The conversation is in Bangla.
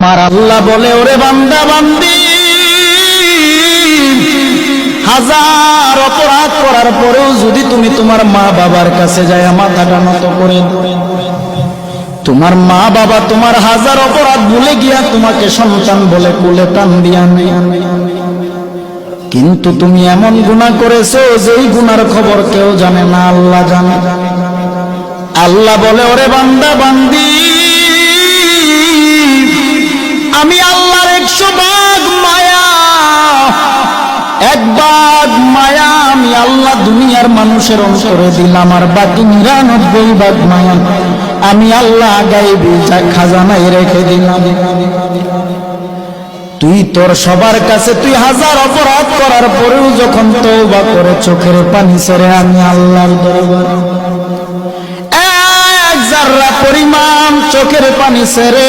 আমার আল্লাহ বলে, ওরে বান্দা বান্দি, হাজার অপরাধ করার পরেও যদি তুমি তোমার মা বাবার কাছে যায় মাথাটা নত করে, তোমার মা বাবা তোমার হাজার অপরাধ ভুলে গিয়া তোমাকে সন্তান বলে কোলে টান দিয়া নেয়, কিন্তু তুমি এমন গুনাহ করেছো যেই গুনার খবর কেউ জানে না, আল্লাহ জানে। আল্লাহ বলে, ওরে বান্দা বান্দি, আমি আল্লাহর 100 ভাগ মায়া, 1 ভাগ মায়া আমি আল্লাহ দুনিয়ার মানুষের অন্তরে দিলাম, আর বাকি 99 ভাগ মায়া আমি আল্লাহ গায়বী খাজানায় রেখে দিলাম। তুই তোর সবার কাছে তুই হাজার অপরাধ করার পরেও যখন তওবা করে চোখের পানি ছেড়ে আমি আল্লাহর দরবারে 1 জাররা পরিমাণ চোখের পানি ছেড়ে